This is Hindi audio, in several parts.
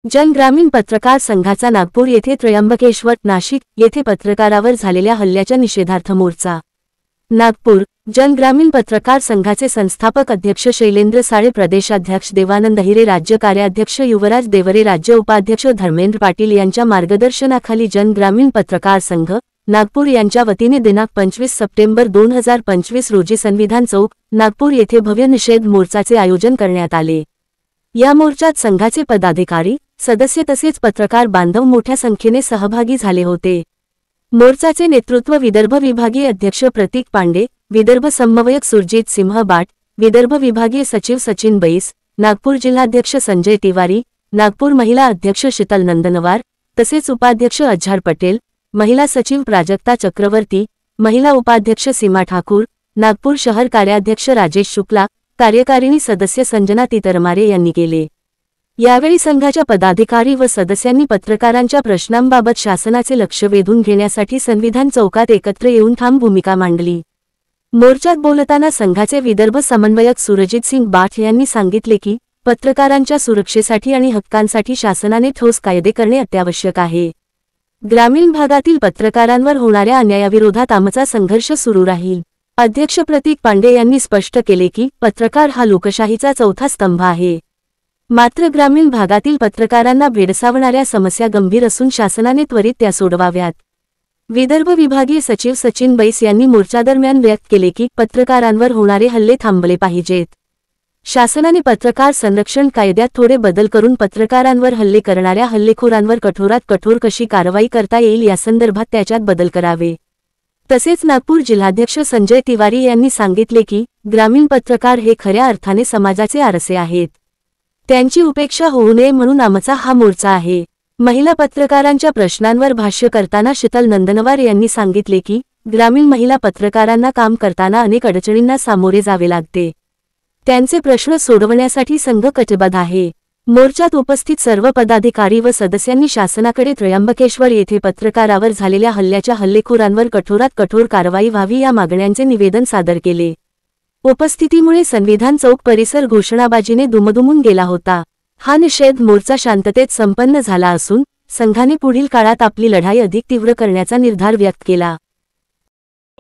जन ग्रामीण पत्रकार संघाचा नागपूर येथे त्र्यंबकेश्वर नाशिक येथे पत्रकारावर झालेल्या हल्ल्याच्या निषेधार्थ मोर्चा। नागपूर जन ग्रामीण पत्रकार संघाचे संस्थापक अध्यक्ष शैलेंद्र साळे, प्रदेशाध्यक्ष देवानंद हिरे, राज्य कार्याध्यक्ष युवराज देवरे, राज्य उपाध्यक्ष धर्मेंद्र पाटील यांच्या मार्गदर्शनाखाली जन ग्रामीण पत्रकार संघ नागपूर यांच्या वतीने दिनांक 25 सप्टेंबर 2025 रोजी संविधान चौक नागपूर येथे भव्य निषेध मोर्चाचे आयोजन करण्यात आले। या मोर्चात संघाचे पदाधिकारी सदस्य तसेच पत्रकार बांधव मोठ्या संख्येने सहभागी झाले होते। मोर्चाचे नेतृत्व विदर्भ विभागीय अध्यक्ष प्रतीक पांडे, विदर्भ समन्वयक सुरजीत सिंह बाट, विदर्भ विभागीय सचिव सचिन बैस, नागपूर जिल्हाध्यक्ष संजय तिवारी, नागपूर महिला अध्यक्ष शीतल नंदनवार तसेच उपाध्यक्ष अजहर पटेल, महिला सचिव प्राजक्ता चक्रवर्ती, महिला उपाध्यक्ष सीमा ठाकूर, नागपूर शहर कार्याध्यक्ष राजेश शुक्ला, कार्यकारिणी सदस्य संजना तितरमारे यांनी केले। यावेळी संघाच्या पदाधिकारी व सदस्यांनी पत्रकारांच्या प्रश्नांबाबत शासनाचे लक्ष वेधून घेण्यासाठी संविधान चौकात एकत्र येऊन ठाम भूमिका मांडली। मोर्चात बोलताना संघाचे विदर्भ समन्वयक सुरजीत सिंग बाट यांनी सांगितले की पत्रकारांच्या सुरक्षेसाठी आणि हक्कांसाठी शासनाने ठोस कायदे करणे अत्यावश्यक आहे। ग्रामीण भागातील पत्रकारांवर होणाऱ्या अन्यायाविरोधात आमचा संघर्ष सुरू राहील। अध्यक्ष प्रतीक पांडे यांनी स्पष्ट केले की पत्रकार हा लोकशाहीचा चौथा स्तंभ आहे। मात्र ग्रामीण भागातील पत्रकारांना भेडसावणाऱ्या समस्या गंभीर असून शासनाने त्वरित त्या सोडवाव्यात। विदर्भ विभागीय सचिव सचिन बैस यांनी मोर्चादरम्यान व्यक्त केले की पत्रकारांवर होणारे हल्ले थांबले पाहिजेत। शासनाने पत्रकार संरक्षण कायद्यात थोडे बदल करून पत्रकारांवर हल्ले करणाऱ्या हल्लेखोरांवर कठोरात कठोर कशी कारवाई करता येईल यासंदर्भात त्याच्यात बदल करावे। तसेच नागपूर जिल्हाध्यक्ष संजय तिवारी यांनी सांगितले की ग्रामीण पत्रकार हे खऱ्या अर्थाने समाजाचे आरसे आहेत। त्यांची उपेक्षा होऊ नये म्हणून आमचा हा मोर्चा आहे। महिला पत्रकारांच्या प्रश्नांवर भाष्य करताना शीतल नंदनवार यांनी सांगितले की ग्रामीण महिला पत्रकारांना काम करताना अनेक अडचणींना सामोरे जावे लागते। त्यांचे प्रश्न सोडवण्यासाठी संघ कटिबद्ध आहे। मोर्चात उपस्थित सर्व पदाधिकारी व सदस्यांनी शासनाकडे त्र्यंबकेश्वर येथे पत्रकारावर झालेल्या हल्ल्याच्या हल्लेखोरांवर कठोरात कठोर कारवाई व्हावी या मागण्यांचे निवेदन सादर केले। उपस्थितीमुळे संविधान चौक परिसर घोषणाबाजीने दुमदुमून गेला होता। हा निषेध मोर्चा शांततेत संपन्न झाला असून संघाने पुढील काळात आपली लढाई अधिक तीव्र करण्याचा निर्धार व्यक्त केला।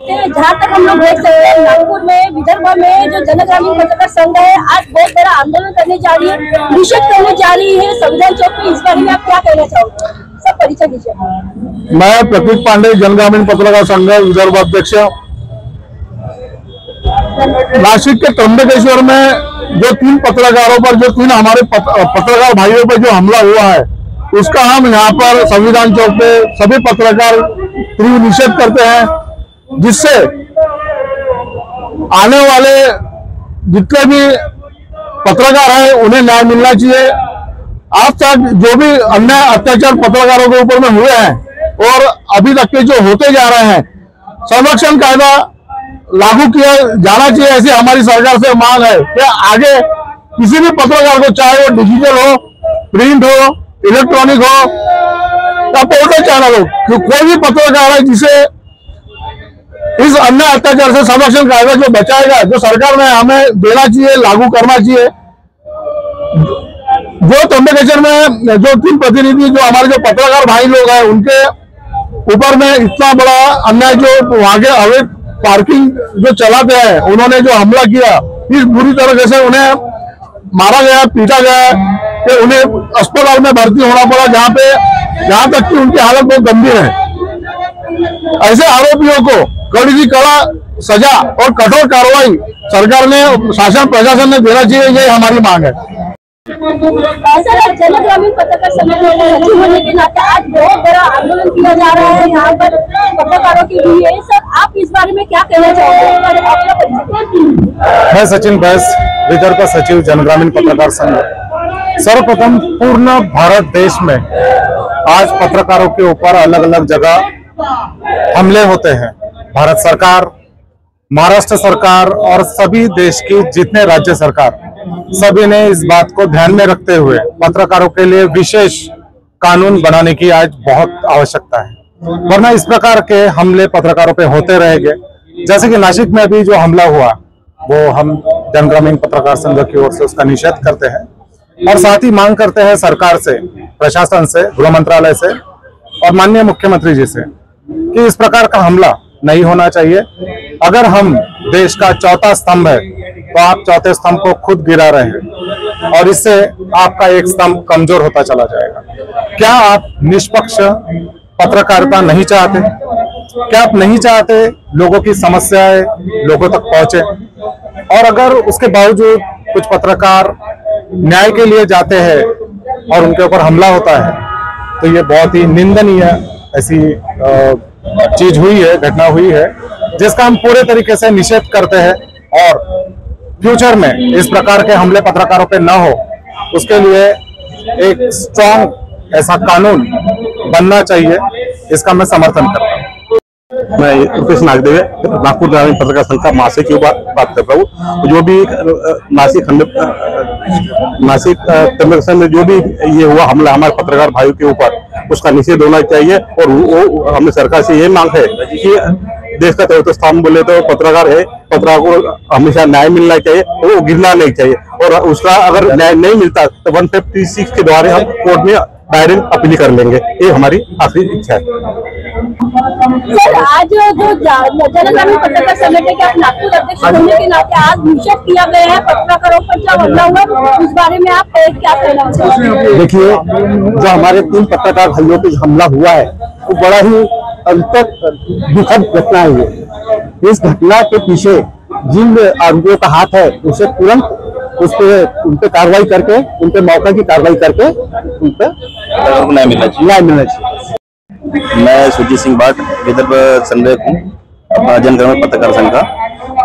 जहाँ तक हम लोग देख सकते हैं नागपुर में विदर्भ में जो जन ग्रामीण पत्रकार संघ है आज बहुत बड़ा आंदोलन करने जा रही है, निषेध करने जा रही है संविधान चौक पे। इस बारे में आप क्या कहना चाहोगे? सब परिचय दीजिए। मैं प्रतीक पांडे, जन ग्रामीण पत्रकार संघ विदर्भ अध्यक्ष। नासिक के त्र्यंबकेश्वर में जो 3 पत्रकारों पर, जो 3 हमारे पत्रकार भाइयों पर जो हमला हुआ है उसका हम यहाँ पर संविधान चौक पे सभी पत्रकार तीव्र निषेध करते हैं, जिससे आने वाले जितने भी पत्रकार हैं उन्हें न्याय मिलना चाहिए। आज तक जो भी अन्याय अत्याचार पत्रकारों के ऊपर में हुए हैं और अभी तक के जो होते जा रहे हैं, संरक्षण कायदा लागू किया जाना चाहिए, ऐसी हमारी सरकार से मांग है कि आगे किसी भी पत्रकार को, चाहे वो डिजिटल हो, प्रिंट हो, इलेक्ट्रॉनिक हो या पोर्टल चैनल हो, कि कोई भी पत्रकार है जिसे इस अन्याय अत्याचार से संरक्षण कायदा जो बचाएगा, जो सरकार ने हमें देना चाहिए, लागू करना चाहिए। जो त्र्यंबकेश्वर में जो 3 प्रतिनिधि जो हमारे जो पत्रकार भाई लोग हैं उनके ऊपर में इतना बड़ा अन्याय, जो वहां के अवैध पार्किंग जो चलाते हैं उन्होंने जो हमला किया, इस बुरी तरह से उन्हें मारा गया, पीटा गया कि उन्हें अस्पताल में भर्ती होना पड़ा, जहां तक कि उनकी हालत बहुत गंभीर है। ऐसे आरोपियों को कड़ी से कड़ा सजा और कठोर कार्रवाई सरकार ने, शासन प्रशासन ने देना चाहिए, ये हमारी मांग है। जन ग्रामीण पत्रकार संघ सचिव होने के नाते आज बहुत बड़ा आंदोलन किया जा रहा है यहाँ पर पत्रकारों के लिए। सर, आप इस बारे में क्या कहना चाहोगे? मैं सचिन बैस, विदर्भ सचिव जन ग्रामीण पत्रकार संघ। सर्वप्रथम पूर्ण भारत देश में आज पत्रकारों के ऊपर अलग अलग जगह हमले होते हैं। भारत सरकार, महाराष्ट्र सरकार और सभी देश की जितने राज्य सरकार, सभी ने इस बात को ध्यान में रखते हुए पत्रकारों के लिए विशेष कानून बनाने की आज बहुत आवश्यकता है, वरना इस प्रकार के हमले पत्रकारों पे होते रहेंगे। जैसे कि नासिक में भी जो हमला हुआ वो हम जन ग्रामीण पत्रकार संघ की ओर से उसका निषेध करते हैं। और साथ ही मांग करते हैं सरकार से, प्रशासन से, गृह मंत्रालय से और माननीय मुख्यमंत्री जी से कि इस प्रकार का हमला नहीं होना चाहिए। अगर हम देश का चौथा स्तंभ है तो आप चौथे स्तंभ को खुद गिरा रहे हैं और इससे आपका एक स्तंभ कमजोर होता चला जाएगा। क्या आप निष्पक्ष पत्रकारिता नहीं चाहते? क्या आप नहीं चाहते लोगों की समस्याएं लोगों तक पहुंचे? और अगर उसके बावजूद कुछ पत्रकार न्याय के लिए जाते हैं और उनके ऊपर हमला होता है तो ये बहुत ही निंदनीय ऐसी चीज हुई है, घटना हुई है, जिसका हम पूरे तरीके से निषेध करते हैं। और फ्यूचर में इस प्रकार के हमले पत्रकारों पे न हो, उसके लिए एक स्ट्रॉन्ग ऐसा कानून बनना चाहिए, इसका मैं समर्थन करता हूँ। मैं रुपेश नागदेव नागपुर ग्रामीण पत्रकार संघ का मासिक की बात कर रहा हूँ। जो भी मासिक कन्वेंशन में जो भी ये हुआ हमला हमारे पत्रकार भाइयों के ऊपर, उसका निषेध होना चाहिए। और वो हमने सरकार से ये मांग है कि देश का चौथा स्तंभ बोले तो पत्रकार है, पत्रकार को हमेशा न्याय मिलना चाहिए, वो गिरना नहीं चाहिए। और उसका अगर न्याय नहीं मिलता तो 156 के द्वारा हम कोर्ट में डायरेक्ट अपील कर लेंगे, ये हमारी आखिरी इच्छा है। सर, आज जो जनग्रामीण पत्रकार संगठन के आप नागपुर अध्यक्ष होने के नाते आज निषेध किया गया है पत्रकारों पर जो हमला हुआ, उस बारे में आप क्या कहना चाहते हैं? देखिए, जो हमारे 3 पत्रकार भाइयों पे हमला हुआ है वो बड़ा ही अंतर दुखद घटना है। इस घटना के पीछे जिन आरोपियों का हाथ है उसे तुरंत उन पे कार्रवाई करके, उन पे मौका की कार्रवाई करके उन पे न्याय मिलना चाहिए। मैं सुरजीत सिंह भाट, विदर्भ संघटक हूँ, अपना जनग्रामीण पत्रकार संघ का।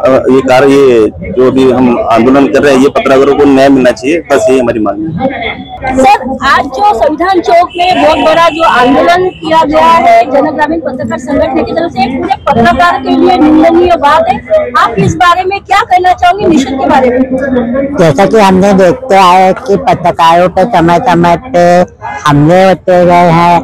ये जो भी हम आंदोलन कर रहे हैं, ये पत्रकारों को न्याय मिलना चाहिए, बस ये हमारी मांग है। सर, आज जो संविधान चौक में बहुत बड़ा जो आंदोलन किया गया है जनग्रामीण पत्रकार संगठन की तरफ से, पूरे पत्रकार के लिए निंदनीय बात है। आप इस बारे में क्या कहना चाहोगे, निषेध के बारे में? जैसा कि हमने देखते आए कि पत्रकारों पे समय समय पे हमले होते गए हैं,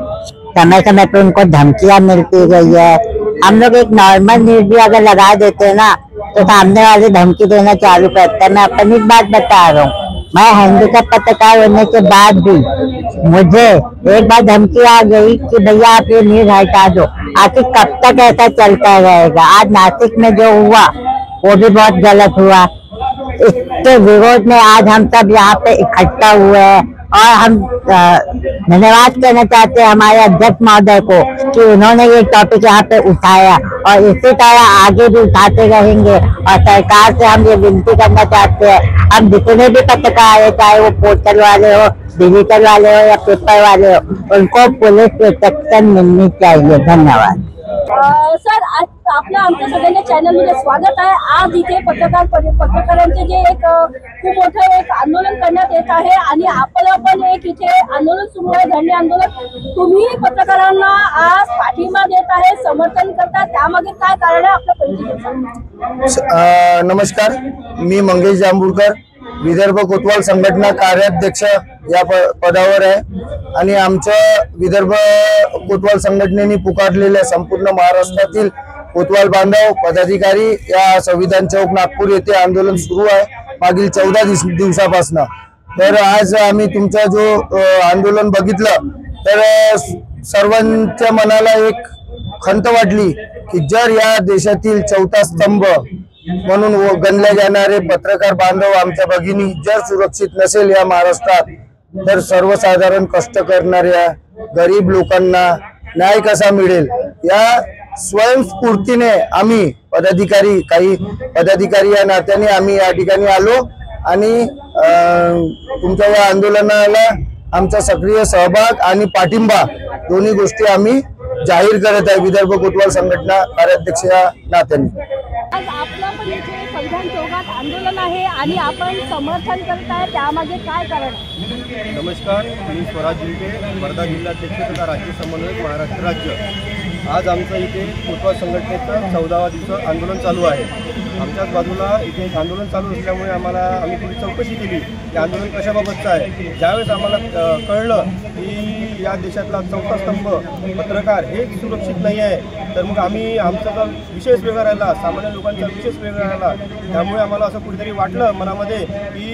समय समय पे उनको धमकियां मिलती गई है। हम लोग एक नॉर्मल न्यूज भी अगर लगा देते हैं ना तो सामने वाले धमकी देना चालू करते हैं। मैं अपनी बात बता रहा हूँ, मैं हैंडीकैप पत्रकार होने के बाद भी मुझे एक बार धमकी आ गई कि भैया आप ये न्यूज हटा दो। आखिर कब तक ऐसा चलता रहेगा? आज नासिक में जो हुआ वो भी बहुत गलत हुआ। इसके विरोध में आज हम सब यहाँ पे इकट्ठा हुए हैं और हम धन्यवाद कहना चाहते हैं हमारे अध्यक्ष महोदय को कि उन्होंने ये टॉपिक यहाँ पे उठाया और इसी तरह आगे भी उठाते रहेंगे। और सरकार से हम ये विनती करना चाहते हैं, हम जितने भी पत्रकार है, चाहे वो पोर्टल वाले हो, डिजिटल वाले हो या पेपर वाले हो, उनको पुलिस प्रोटेक्शन मिलनी चाहिए। धन्यवाद। सर, आज आपलं आमच्या सगळ्यांच्या चॅनलमध्ये स्वागत आहे। आज इथे पत्रकारांचे जे एक खूप मोठं एक आंदोलन करण्यात येत आहे आणि आपलं पण एक इथे आंदोलन सुरू आहे, धरणे आंदोलन। तुम्ही पत्रकारांना आज पाठिंबा देत आहे, समर्थन करता, त्यामागे काय कारण आहे? आपला परिचय द्या। नमस्कार, मी मंगेश जांभूळकर, विदर्भ कोतवाल संघटना कार्याध्यक्ष या पदावर आहे आणि आमच्या विदर्भ कोतवाल संघटनेने पुकारलेल्या संपूर्ण महाराष्ट्रातील कोतवाल बांधव पदाधिकारी या संविधान चौक नागपूर येथे आंदोलन सुरू आहे मागील 14 दिवसापासून। तर आज आम्ही तुमचा जो आंदोलन बघितलं तर सर्वांच्या मनाला एक खंत वाटली की जर या देशातील चौथा स्तंभ म्हणून गणले जाणारे पत्रकार बांधव आमच्या भगिनी जर सुरक्षित नसेल या महाराष्ट्रात, तर सर्वसाधारण कष्ट करणाऱ्या गरीब लोकांना न्याय कसा मिळेल? या स्वयंस्फूर्तीने आम्ही काही पदाधिकारी या नात्याने आम्ही या ठिकाणी आलो आणि तुमच्या या आंदोलनाला आमचा सक्रिय सहभाग आणि पाठिंबा दोन्ही गोष्टी आम्ही जाहीर करत आहे विदर्भ कोतवाल संघटना कार्याध्यक्ष या नात्याने। आज आपलं पण इथे संविधान चौकात आंदोलन आहे आणि आपण समर्थन करत आहे, त्यामागे काय कारण आहे? नमस्कार, मी स्वराज जिल्के, वर्धा जिल्हाध्यक्ष तथा राज्य समन्वयक महाराष्ट्र राज्य। आज आमचं इथे कोतवाल संघटनेचं 14वा दिवस आंदोलन चालू आहे। आमच्याच बाजूला इथे एक आंदोलन चालू असल्यामुळे आम्ही थोडी चौकशी केली की आंदोलन कशाबाबतचं आहे। ज्यावेळेस आम्हाला कळलं की की या देशातला चौथा स्तंभ पत्रकार हे सुरक्षित नाही आहे, तर मग आम्ही आमचा तर विशेष वेगळा राहिला, सामान्य लोकांचा विशेष वेगळा राहिला. त्यामुळे आम्हाला असं कुठेतरी वाटलं मनामध्ये की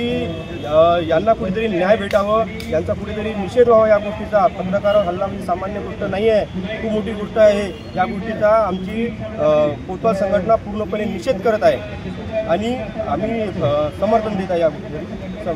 यांना कुठेतरी न्याय भेटावं, यांचा कुठेतरी निषेध व्हावा या गोष्टीचा. पत्रकारावर हल्ला म्हणजे सामान्य गोष्ट नाही आहे, खूप मोठी गोष्ट आहे. या गोष्टीचा आमची कोतवाल संघटना पूर्णपणे निषेध करत आहे आणि आम्ही समर्थन देत आहे या गोष्टीला.